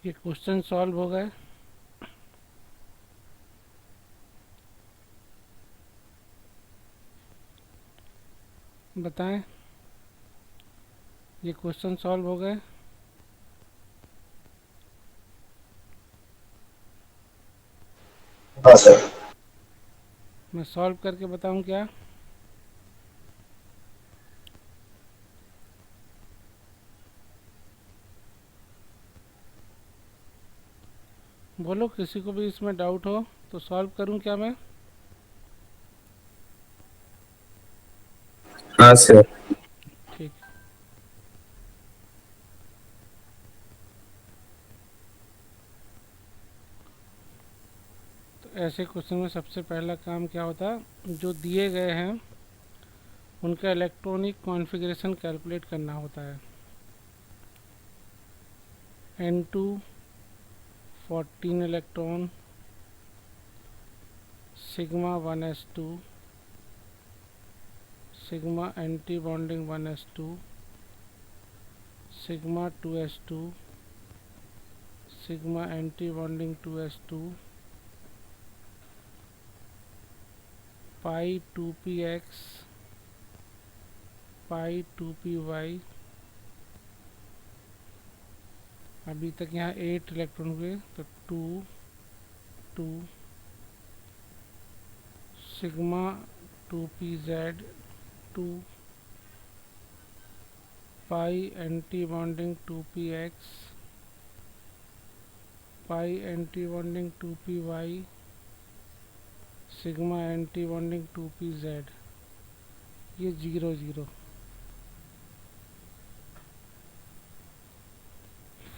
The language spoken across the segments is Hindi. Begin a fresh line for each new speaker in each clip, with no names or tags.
ये क्वेश्चन सॉल्व हो गए। बताएं, ये क्वेश्चन सॉल्व हो गए।
हाँ सर।
मैं सॉल्व करके बताऊं क्या? बोलो, किसी को भी इसमें डाउट हो तो सॉल्व करूं क्या मैं?
हाँ सर।
ठीक। तो ऐसे क्वेश्चन में सबसे पहला काम क्या होता है, जो दिए गए हैं उनका इलेक्ट्रॉनिक कॉन्फ़िगरेशन कैलकुलेट करना होता है। N2 14 electron, sigma 1s2, sigma anti bonding 1s2, sigma 2s2, sigma anti bonding 2s2, पाई 2px, पाई 2py। अभी तक यहाँ 8 इलेक्ट्रॉन हुए, तो 2 2 sigma 2pz 2, pi anti bonding 2px, pi anti bonding 2py, sigma anti bonding 2pz। ये 0 0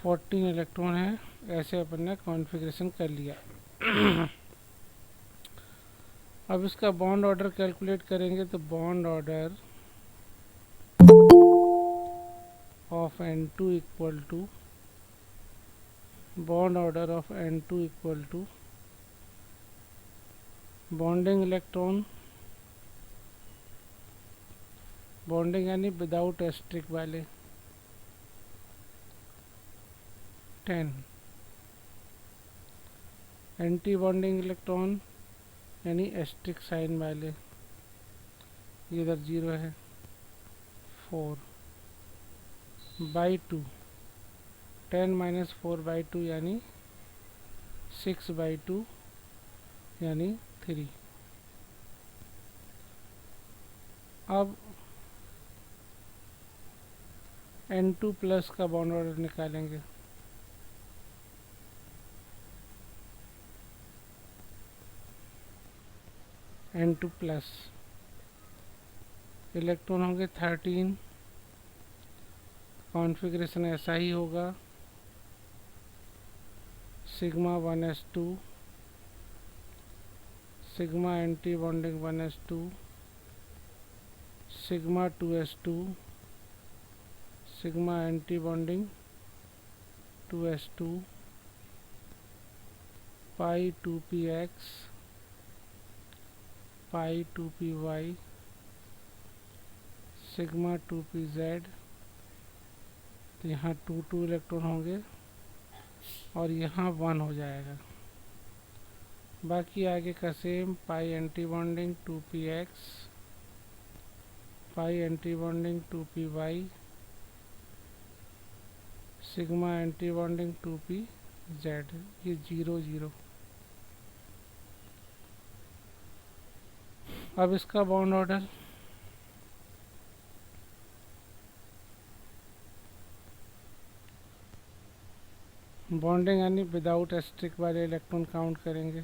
14 इलेक्ट्रॉन है। ऐसे अपन ने कॉन्फ़िगरेशन कर लिया। अब इसका बॉन्ड ऑर्डर कैलकुलेट करेंगे, तो bond order of N2 equal to, bond order of N2 equal to bonding electron, bonding यानी विदाउट एस्ट्रिक वाले 10, एंटी बॉन्डिंग इलेक्ट्रॉन यानी एस्ट्रिक साइन वाले, ये इधर 0 है, 4 बाई 2, 10 माइनस 4 बाई 2 यानी 6 बाई 2 यानी 3। अब N2 प्लस का बॉन्ड ऑर्डर निकालेंगे। N2 प्लस इलेक्ट्रॉन होंगे 13, कॉन्फ़िगरेशन ऐसा ही होगा, sigma 1s2, sigma anti bonding 1s2, sigma 2s2, sigma anti bonding 2s2, पाई 2px, पाई 2py, सिग्मा 2pz। तो यहाँ 2 2 इलेक्ट्रॉन होंगे और यहाँ 1 हो जाएगा। बाकी आगे का same, pi anti bonding 2px, pi anti bonding 2py, sigma anti bonding 2pz। ये 0 0। अब इसका बॉन्ड ऑर्डर, बॉन्डिंग यानी विदाउट एस्ट्रिक वाले इलेक्ट्रॉन काउंट करेंगे।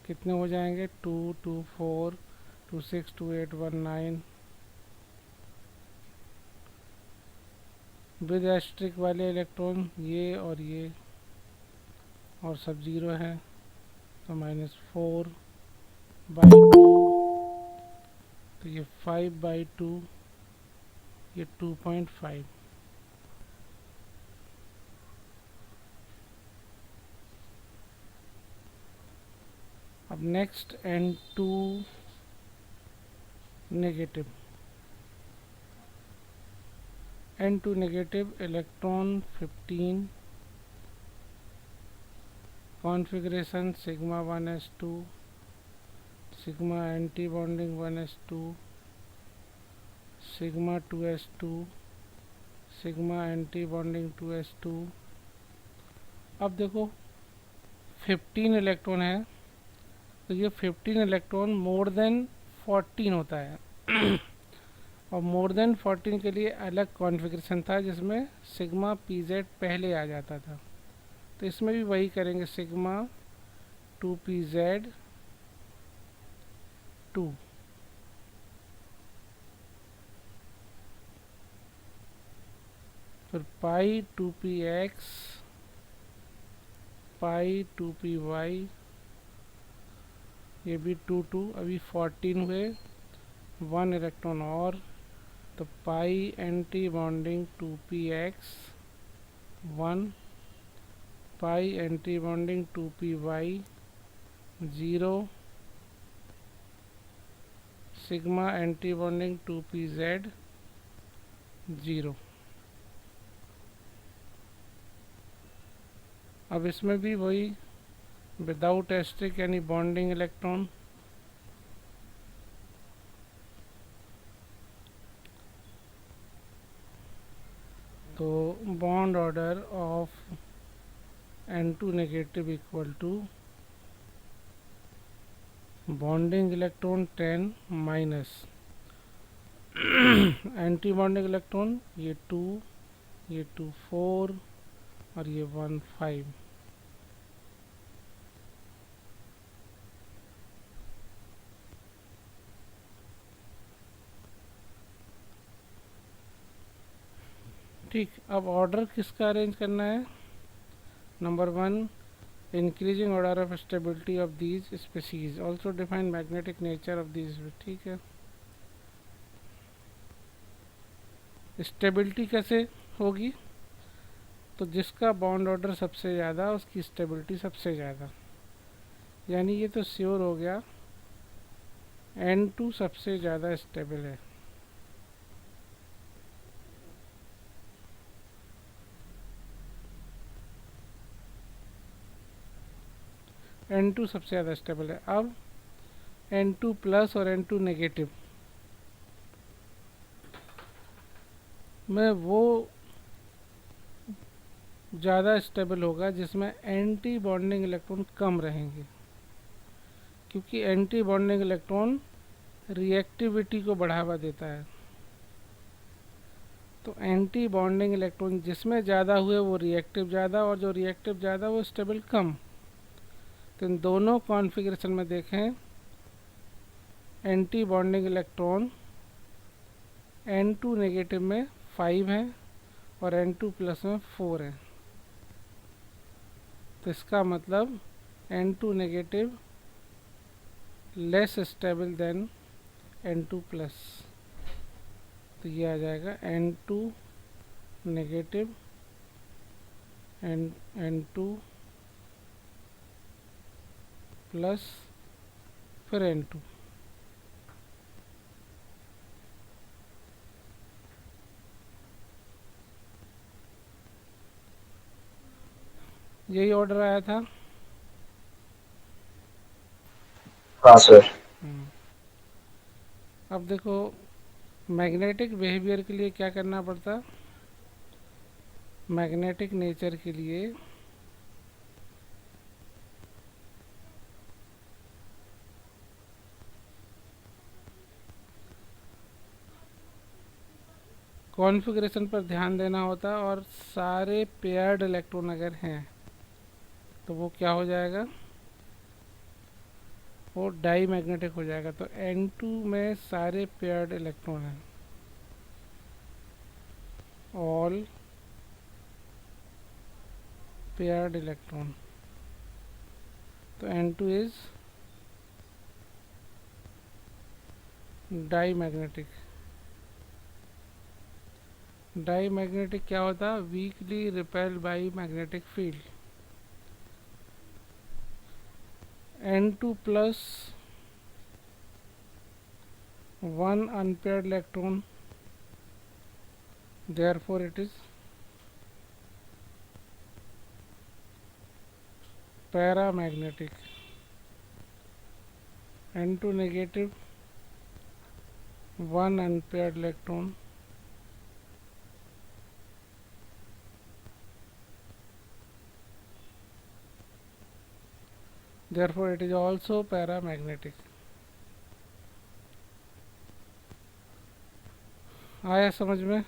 कितने हो जाएंगे? 2 2 4 2 6 2 8 1 9। विद एस्ट्रिक वाले इलेक्ट्रॉन ये और सब 0 है, तो -4/2। तो ये 5/2, ये 2.5। अब next N2 negative, N2 negative electron 15, configuration sigma 1s2, sigma anti-bonding 1s2, sigma 2s2, sigma anti bonding 2s2। अब देखो 15 इलेक्ट्रॉन है, तो ये 15 इलेक्ट्रॉन मोर देन 14 होता है और मोर देन 14 के लिए अलग कॉन्फ़िगरेशन था जिसमें सिग्मा pz पहले आ जाता था। तो इसमें भी वही करेंगे, सिग्मा 2pz 2, फिर पाई 2px, पाई 2py, ये भी 2 2, अभी 14 हुए, 1 इलेक्ट्रॉन और, तो pi anti bonding 2px 1, pi anti bonding 2py 0, sigma anti bonding 2pz 0। अब इसमें भी वही विदाउट एस्ट्रिक यानी बॉन्डिंग इलेक्ट्रॉन, तो bond order of N2 negative equal to bonding electron 10 minus anti bonding electron, ये 2, ये 2 4 और ये 1 5। ठीक, अब ऑर्डर किसका अरेंज करना है? Number 1, increasing order of stability of these species, also define magnetic nature of these. ठीक है, स्टेबिलिटी कैसे होगी? तो जिसका बॉन्ड ऑर्डर सबसे ज़्यादा उसकी स्टेबिलिटी सबसे ज़्यादा, यानी ये तो श्योर हो गया N2 सबसे ज़्यादा स्टेबल है। N2 सबसे ज़्यादा स्टेबल है। अब N2 प्लस और N2 नेगेटिव में वो ज़्यादा स्टेबल होगा जिसमें एंटी बॉन्डिंग इलेक्ट्रॉन कम रहेंगे, क्योंकि एंटी बॉन्डिंग इलेक्ट्रॉन रिएक्टिविटी को बढ़ावा देता है। तो एंटी बॉन्डिंग इलेक्ट्रॉन जिसमें ज़्यादा हुए वो रिएक्टिव ज़्यादा, और जो रिएक्टिव ज़्यादा वो स्टेबल कम। तो इन दोनों कॉन्फ़िगरेशन में देखें, anti bonding electron N2 negative में 5 है और N2 प्लस में 4 है। तो इसका मतलब N2 negative less stable then N2 plus. तो ये आ जाएगा N2 नेगेटिव N2 प्लस फिर N2। यही ऑर्डर आया था।
हाँ सर।
अब देखो मैग्नेटिक बिहेवियर के लिए क्या करना पड़ता? मैग्नेटिक नेचर के लिए कॉन्फ़िगरेशन पर ध्यान देना होता, और सारे पेयर्ड इलेक्ट्रॉन अगर हैं तो वो क्या हो जाएगा? वो डाई मैग्नेटिक हो जाएगा। तो N2 में सारे पेयर्ड इलेक्ट्रॉन हैं, ऑल पेयर्ड इलेक्ट्रॉन। तो N2 is diamagnetic. Diamagnetic क्या होता? Weakly repelled by magnetic field. N2 plus 1 unpaired electron therefore it is paramagnetic. N2 negative, one unpaired electron, therefore it is also paramagnetic. आया समझ में?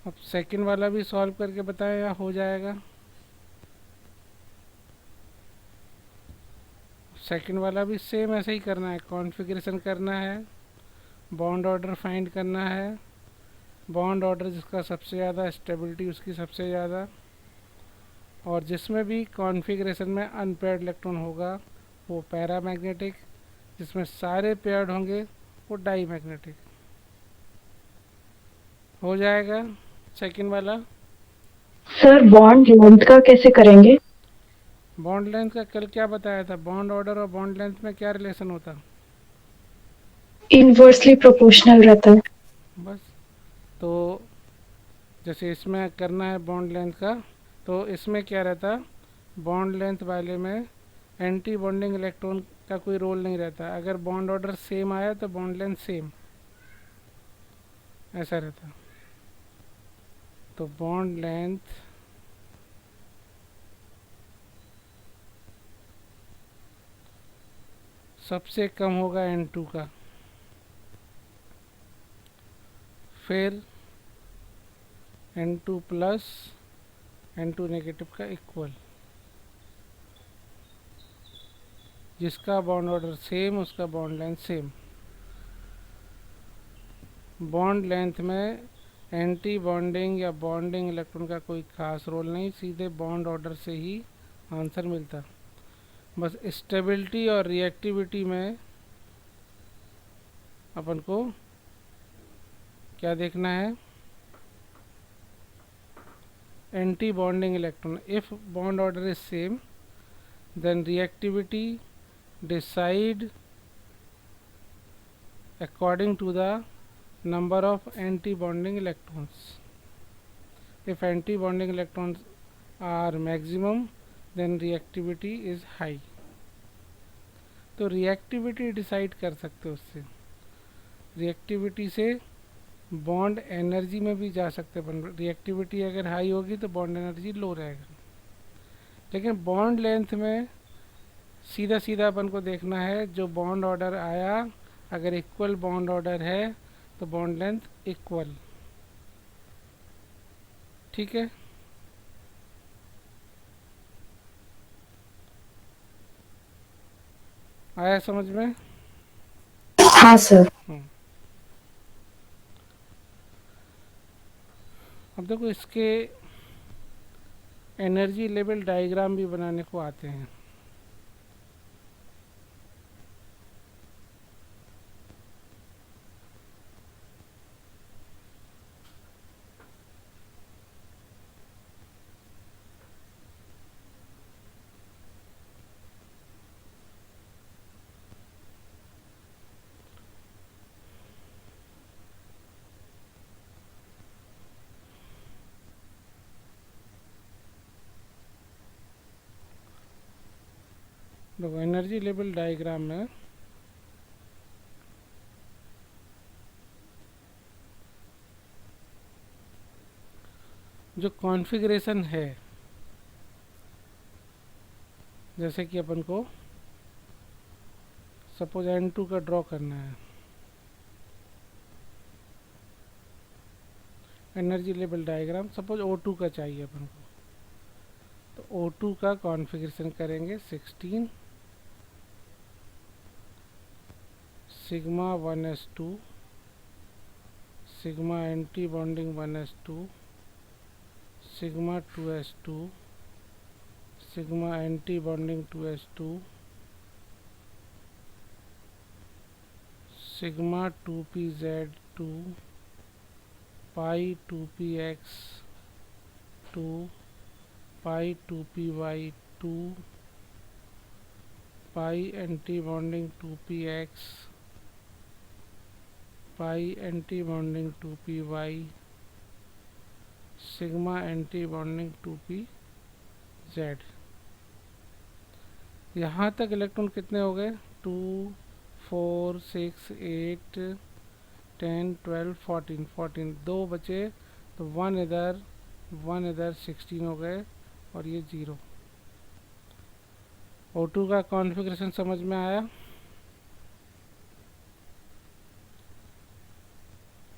अब सेकंड वाला भी सॉल्व करके बताएं या हो जाएगा? सेकंड वाला भी सेम ऐसे ही करना है, कॉन्फ़िगरेशन करना है, बॉन्ड ऑर्डर फाइंड करना है, बॉन्ड ऑर्डर जिसका सबसे ज़्यादा, स्टेबिलिटी उसकी सबसे ज़्यादा, और जिसमें भी कॉन्फ़िगरेशन में अनपेयर्ड इलेक्ट्रॉन होगा वो पैरामैग्नेटिक, जिसमें सारे पेयर्ड होंगे वो डाईमैग्नेटिक। हो जाएगा सेकंड वाला?
सर बॉन्ड लेंथ का कैसे करेंगे?
बॉन्ड लेंथ का कल क्या बताया था? बॉन्ड ऑर्डर और बॉन्ड लेंथ में क्या रिलेशन होता?
इनवर्सली प्रोपोर्शनल रहता है।
बस, तो जैसे इसमें करना है बॉन्ड लेंथ का, तो इसमें क्या रहता, बॉन्ड लेंथ वाले में एंटी बॉन्डिंग इलेक्ट्रॉन का कोई रोल नहीं रहता। अगर बॉन्ड ऑर्डर सेम आया तो बॉन्ड लेंथ सेम, ऐसा रहता। तो बॉन्ड लेंथ सबसे कम होगा N2 का, फिर N2 प्लस N2 नेगेटिव का इक्वल, जिसका बॉन्ड ऑर्डर सेम उसका bond length same. Bond length में एंटी बॉन्डिंग या बॉन्डिंग इलेक्ट्रॉन का कोई खास रोल नहीं, सीधे बॉन्ड ऑर्डर से ही आंसर मिलता। बस स्टेबिलिटी और रिएक्टिविटी में अपन को क्या देखना है, anti bonding electron. If bond order is same then reactivity decide according to the number of anti-bonding electrons. If anti-bonding electrons are maximum, then reactivity is high. तो रिएक्टिविटी डिसाइड कर सकते हो उससे, रिएक्टिविटी से बॉन्ड एनर्जी में भी जा सकते हैं। रिएक्टिविटी अगर हाई होगी तो बॉन्ड एनर्जी लो रहेगा, लेकिन बॉन्ड लेंथ में सीधा सीधा अपन को देखना है, जो बॉन्ड ऑर्डर आया अगर इक्वल बॉन्ड ऑर्डर है तो बॉन्ड लेंथ इक्वल। ठीक है, आया समझ में?
हाँ सर।
अब देखो इसके एनर्जी लेवल डायग्राम भी बनाने को आते हैं। देखो एनर्जी लेवल डायग्राम में जो कॉन्फ़िगरेशन है, जैसे कि अपन को सपोज N2 का ड्रॉ करना है, energy level diagram suppose O2 का चाहिए अपन को, तो O2 का कॉन्फ़िगरेशन करेंगे 16 sigma 1s2 sigma anti bonding 1s2 sigma 2s2 sigma anti bonding 2s2 sigma 2pz2 pi 2px2 pi 2py2 pi anti bonding 2px pi anti bonding 2py, sigma anti bonding 2pz। यहाँ तक इलेक्ट्रॉन कितने हो गए? 2 4 6 8 10 12 14 14, दो बचे तो वन इधर 16 हो गए और ये 0। O2 का कॉन्फ़िगरेशन समझ में आया?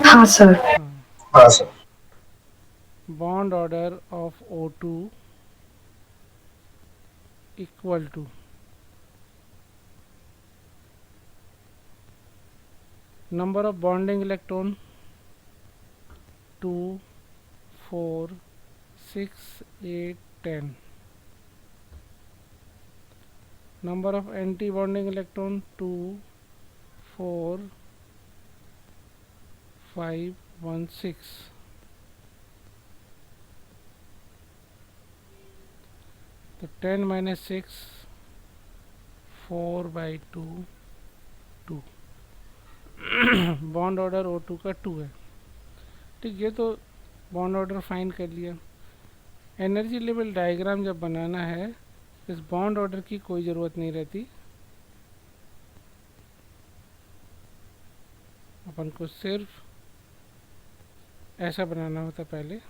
हाँ सर।
हाँ।
हाँ sir.
Bond order of O2 equal to number of bonding electron 2 4 6 8 10, number of anti bonding electron 2 4 5 1 6, तो 10 minus 6 4 by 2 2। Bond order O2 का 2 है। ठीक, ये तो बॉन्ड ऑर्डर फाइंड कर लिया। एनर्जी लेवल डायग्राम जब बनाना है इस बॉन्ड ऑर्डर की कोई ज़रूरत नहीं रहती, अपन को सिर्फ ऐसा बनाना होता पहले।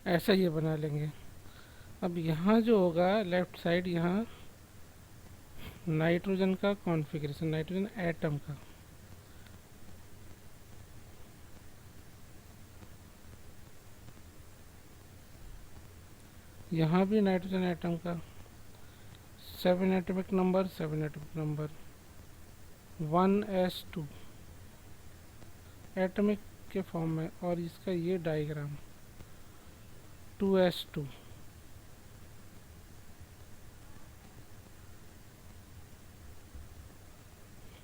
ऐसा ये बना लेंगे। अब यहाँ जो होगा लेफ्ट साइड, यहाँ नाइट्रोजन का कॉन्फ़िगरेशन, नाइट्रोजन एटम का। यहाँ भी नाइट्रोजन एटम का 7 atomic number 7 atomic number 1s2 atomic के फॉर्म में, और इसका ये डायग्राम 2s2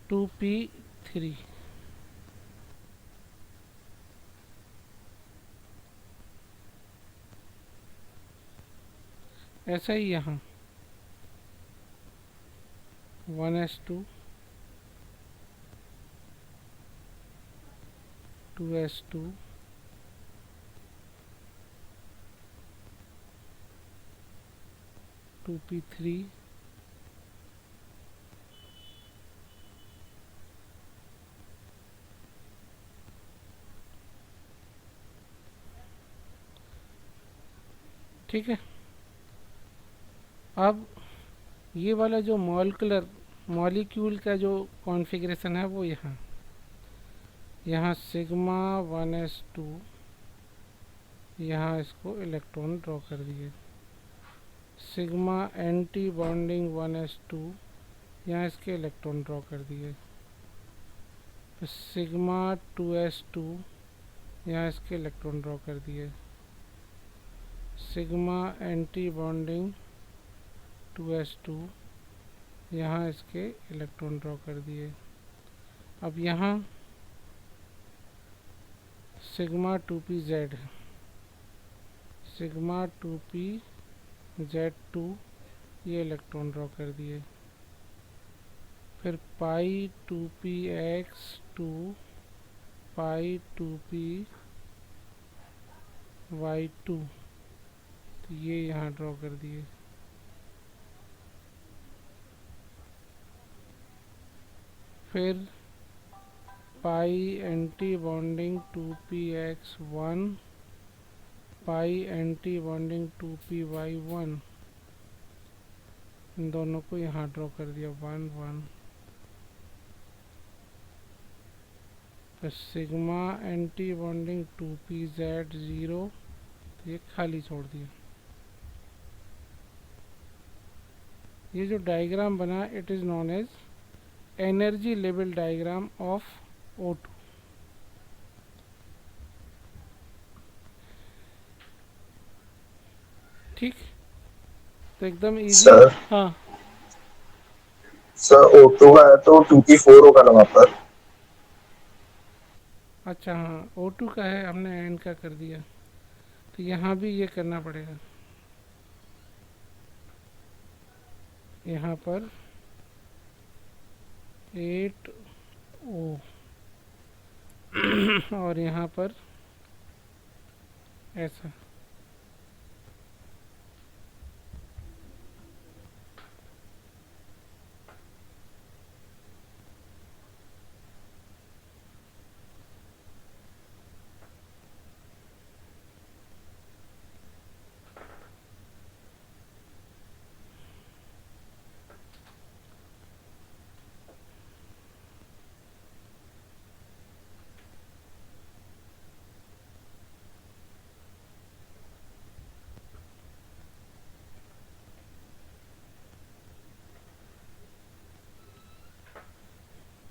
2p3, ऐसा ही यहाँ 1s2 2s2 2p3 2p4 ठीक है। अब ये वाला जो मॉलिक्यूल का जो कॉन्फ़िगरेशन है वो यहाँ सिग्मा 1s2, यहाँ इसको इलेक्ट्रॉन ड्रॉ कर दिए। सिग्मा एंटी बॉन्डिंग 1s2, यहाँ इसके इलेक्ट्रॉन ड्रॉ कर दिए। फिर सिग्मा 2s2, यहाँ इसके इलेक्ट्रॉन ड्रॉ कर दिए। सिग्मा एंटी बॉन्डिंग 2s2, यहाँ इसके इलेक्ट्रॉन ड्रॉ कर दिए। अब यहाँ सिग्मा 2pz है, सिग्मा 2pz2, ये इलेक्ट्रॉन ड्रॉ कर दिए। फिर पाई 2px2, पाई 2py2, तो ये यहाँ ड्रॉ कर दिए। फिर पाई एंटी बॉन्डिंग 2px1, पाई एंटी बॉन्डिंग 2py1, इन दोनों को यहाँ ड्रॉ कर दिया 1 1। फिर सिग्मा एंटी बॉन्डिंग 2pz0, तो ये खाली छोड़ दिया। ये जो डायग्राम बना, it is known as energy level diagram of O2। ठीक, तो एकदम इजी।
सर
हाँ
सर O2 का है तो 2p4 होगा ना वहाँ पर।
अच्छा, हाँ O2 का है, हमने एन का कर दिया, तो यहाँ भी ये करना पड़ेगा। यहाँ पर 8O और यहाँ पर ऐसा।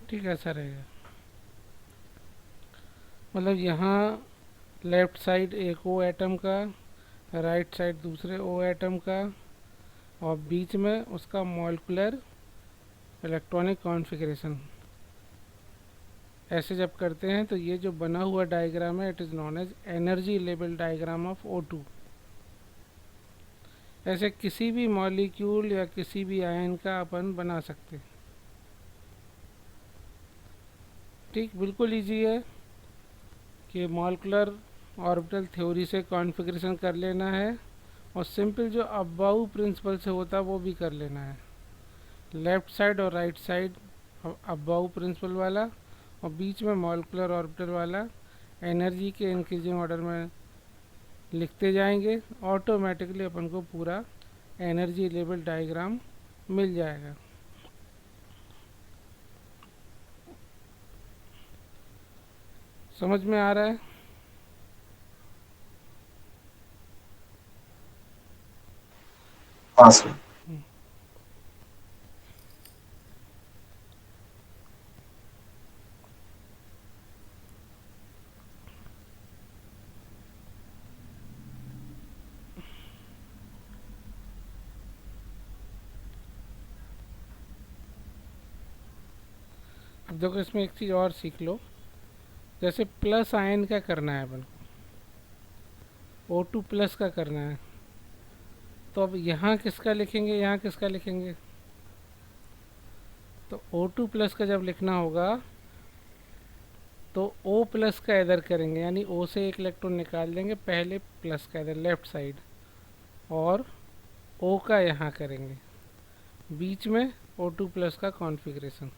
ठीक है, ऐसा रहेगा। मतलब यहाँ लेफ्ट साइड एक ओ एटम का, राइट साइड दूसरे ओ एटम का, और बीच में उसका मॉलिक्यूलर इलेक्ट्रॉनिक कॉन्फ़िगरेशन। ऐसे जब करते हैं तो ये जो बना हुआ डायग्राम है, it is known as energy level diagram of O2। ऐसे किसी भी मॉलिक्यूल या किसी भी आयन का अपन बना सकते हैं। ठीक, बिल्कुल इजी है कि मॉलिक्यूलर ऑर्बिटल थ्योरी से कॉन्फ़िगरेशन कर लेना है, और सिंपल जो अबाउ प्रिंसिपल से होता है वो भी कर लेना है। लेफ़्ट साइड और राइट साइड अबाउ प्रिंसिपल वाला, और बीच में मॉलिक्यूलर ऑर्बिटल वाला एनर्जी के इंक्रीजिंग ऑर्डर में लिखते जाएंगे। ऑटोमेटिकली अपन को पूरा एनर्जी लेवल डायग्राम मिल जाएगा। समझ में आ रहा है?
हाँ सर।
अब देखो, इसमें एक चीज़ और सीख लो। जैसे प्लस आयन का करना है अपन को, O2 प्लस का करना है, तो अब यहाँ किसका लिखेंगे, यहाँ किसका लिखेंगे? तो O2 प्लस का जब लिखना होगा तो O प्लस का इधर करेंगे, यानी O से एक इलेक्ट्रॉन निकाल देंगे, पहले प्लस का इधर लेफ्ट साइड, और O का यहाँ करेंगे, बीच में O2 प्लस का कॉन्फ़िगरेशन।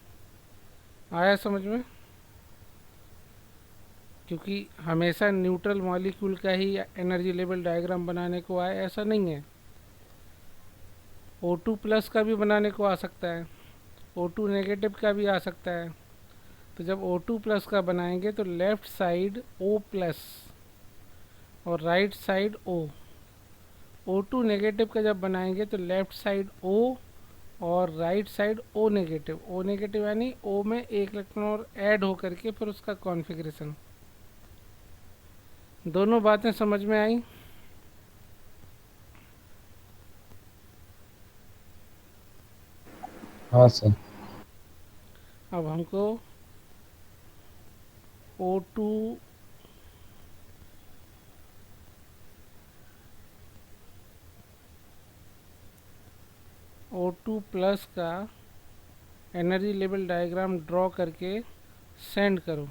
आया समझ में? क्योंकि हमेशा न्यूट्रल मॉलिक्यूल का ही एनर्जी लेवल डायग्राम बनाने को आए ऐसा नहीं है, O2 प्लस का भी बनाने को आ सकता है, O2 नेगेटिव का भी आ सकता है। तो जब O2 प्लस का बनाएंगे तो लेफ़्ट साइड O प्लस और right side O। O2 negative का जब बनाएंगे तो लेफ़्ट साइड O और right side O negative. O negative यानी O में एक इलेक्ट्रॉन और ऐड होकर के फिर उसका कॉन्फ़िगरेशन। दोनों बातें समझ में आई?
हाँ सर।
अब हमको O2 O2 प्लस का एनर्जी लेवल डायग्राम ड्रॉ करके सेंड करो।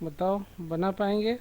बताओ बना पाएंगे?